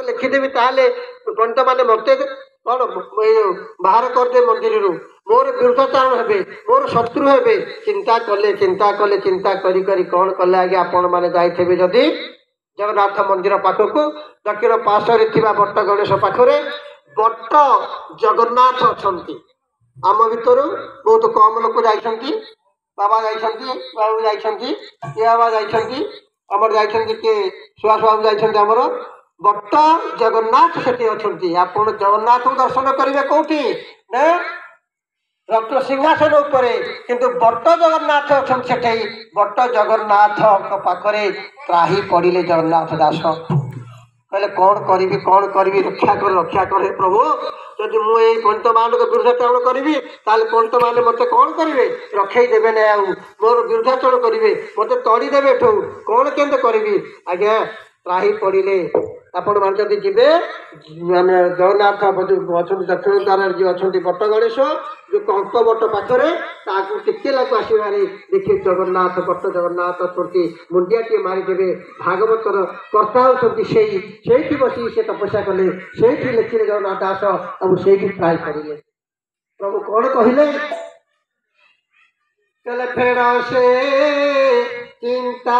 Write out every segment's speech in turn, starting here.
लिखिदेवी ताले पंडित मैंने मत कौन बाहर करदे मंदिर मोर विरुद्धाचारण हे मोर शत्रु हे चिंता कले चिंता कले चिंता करी कौन कले आगे आपण मैंने जाइए जदि जगन्नाथ मंदिर पाखक दक्षिण पार्श्वे थी बट्ट गणेश पाखरे बट्ट जगन्नाथ अच्छा आम भर बहुत कम लोक जाइंट बाबा जाइंट बाबू जाइंट ये बाबा जाइंट आमर जाइंट किए सुहास बाबू जाइंट आमर बट्ट जगन्नाथ से अच्छा आप जगन्नाथ को दर्शन करेंगे कौटी ना रत्न सिंहासन उपरे किंतु बट्ट जगन्नाथ अच्छा से बट्ट जगन्नाथ पाखरे त्राही पड़े जगन्नाथ दास कहले कौन करी रक्षा करे प्रभु जदि मुझे पंडित मान विरुद्धाचरण करी पंडित मैंने मत कौन करेंगे रखे देवे ना मोर विरुद्धाचरण करेंगे मत तड़ीदेवे एठू कौन के करी आज्ञा त्राही पड़े आपण मैंने जब जी मैंने जगन्नाथ अच्छा दक्षिण द्वार जी अच्छा बट्ट गणेश जो कंक बट पाखरे टिके लाग आसबारे देखिए जगन्नाथ बट्ट जगन्नाथ अच्छा मुंडियाटे मारिदेवे भागवतर कर्ता होती से बस से तपस्या कले से लिखिले जगन्नाथ दास अब से ट्राए करेंगे प्रभु कौन कहले फेड़ से चिंता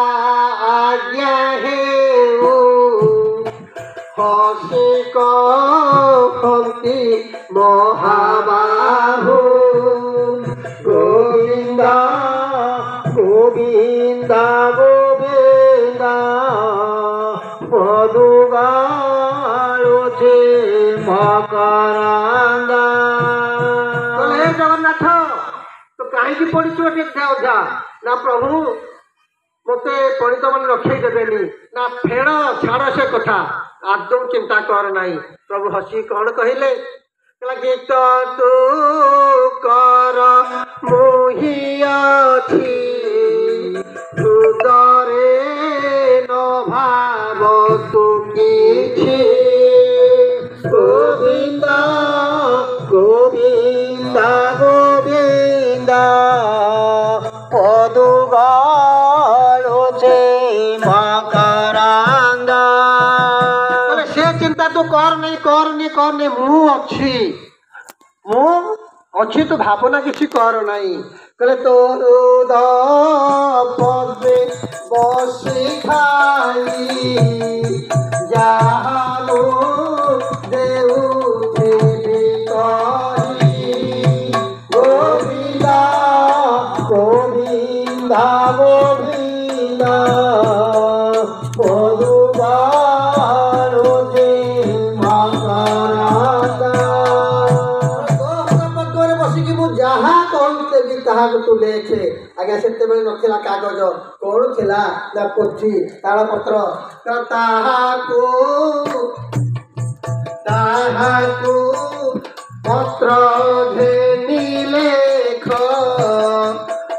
आज्ञा है हसी कहती महाबाहु गोविंदा गोविंदा गोविंदा पदुगाळुछे मकरंदा हे जगन्नाथ तो कहीं पड़ू ओझा ना प्रभु मत पंडित मैंने रखे देवेनि ना फेड़ छाड़ से कथा आदम चिंता कर नाई प्रभु हसी कौन कहले गीत तू कर मोहियाथी हृदय न भाव तू किछि गोविंदा गोविंदा गोविंदा पदुगा करने मु अच्छी तो भावना किसी कर नाई कहले तोर पदे बसी खाई जालू देऊ गोविंदा गोविंदा गोविंदा तू लेखे आज्ञा से नथिला कागज कौन थिला ना पोथी तालपत्र ताहाकू पत्र घेनी लेख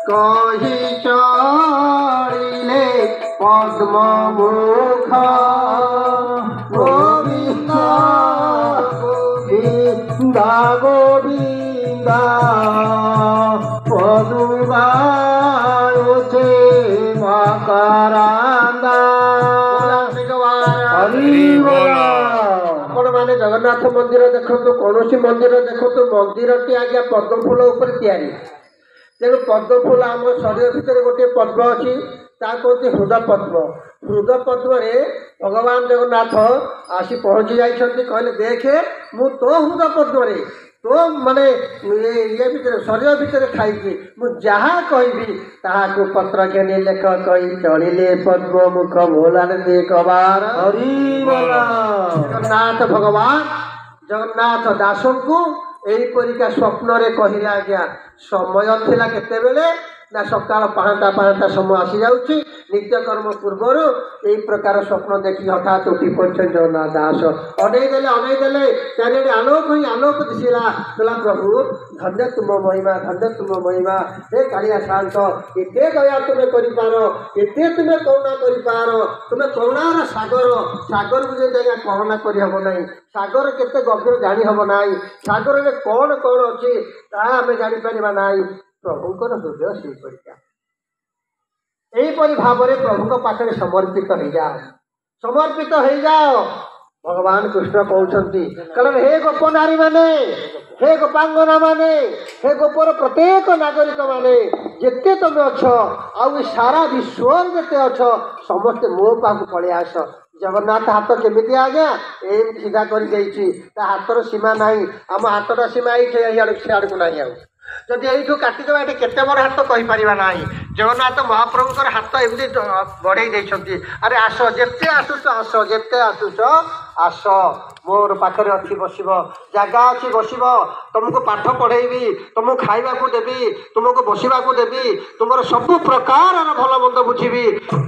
कही चढ़िले पद्म मुख गोविंदा गोविंदा गोविंदा मैंने जगन्नाथ मंदिर देखो कौन मंदिर देखो मंदिर टी आज्ञा पद्म फूल उपर तैयारी तेणु पद्म फूल आम शरीर भितर गोटे पद्म अच्छी कहते हृदय पद्म हृदय पद्म भगवान जगन्नाथ आसी पहुँची जाइए कहले देखे मु तो हृदय पद्म तो माने ये भितर शरीर भितर खाई मुझा कहि ताहाको पत्र घेनी लेख कही चढ़िले पद्म मुख भोलान देख बार हरि जगन्नाथ भगवान जगन्नाथ दासन को यहीपरिका स्वप्न रे कहला आज्ञा समय थिला केते बेले ना सकाल पाँटा पाँटा समय आसी जाऊँगी नित्यकर्म पूर्वर यही प्रकार स्वप्न देखी हठात उठी पड़े जगन्नाथ दास अनेदेले चारिड़े आलोक ही आलोक दिशा कहला प्रभु धन्य तुम महिमा धन्य तुम महिमा हे कालिया शांत एते दया तुम्हें कर एते तुम्हें करुणा कर तुम्हें करुणार सागर सागर को जो करुणा करहब ना सागर केते गभीर जानी हम ना सागर में कौन कौन अच्छी आम जापर ना प्रभुंर हृदय से परीक्षा यहीपरि भाव में प्रभु पाखे समर्पित हो जाओ भगवान कृष्ण कहते कहले हे गोप नारी माने हे गोपांगना माने हे गोपर प्रत्येक नागरिक माने जिते तुम अछ आउ सारा विश्व जिते अछ समस्ते मो पाक पलि आस जगन्नाथ हाथ केमिति आज्ञा एम सीधा कर हाथर सीमा नहीं आम हाथर सीमा सियाड़ को नहीं आउ जदि यू काटिदेवा ये केते बड़ हाथ कहीपर ना जगन्नाथ महाप्रभुर हाथ एमती बढ़े अरे आस जिते आसुच आस जिते आसुच आस मोर पाखे अच्छी बस जगह अच्छी बस तुमको पाठ पढ़ेबी तुमको खाइबा देवी तुमको बसवा देवी तुम सब प्रकार भल मंद बुझी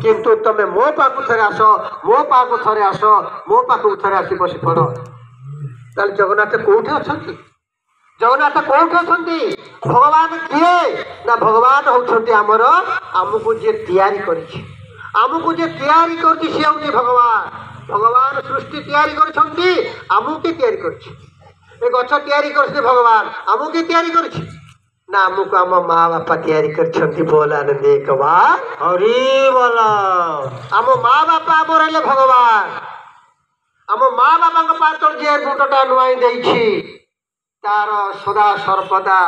किंतु तुम मो पाक थे आस मो पाक थे आस मो पाक थे आसी बस पड़ ताले जगन्नाथ कौटे अच्छा जगन्नाथ कौटे अच्छा भगवान किए ना भगवान होती आमर आमको जी तैयारी करमको जी तैयारी कर भगवान भगवान सृष्टि तैयारी करमको किए तैयारी कर गछ तैयारी कर भगवान आमको किए तैयारी कर ना आमको आम माँ बापा तैयारी कर बोल आनंदे कबा हरि बोल आम माँ बापा आम रहे भगवान आम माँ बापा पात जे मुंडटा नुआई तार सदा सर्वदा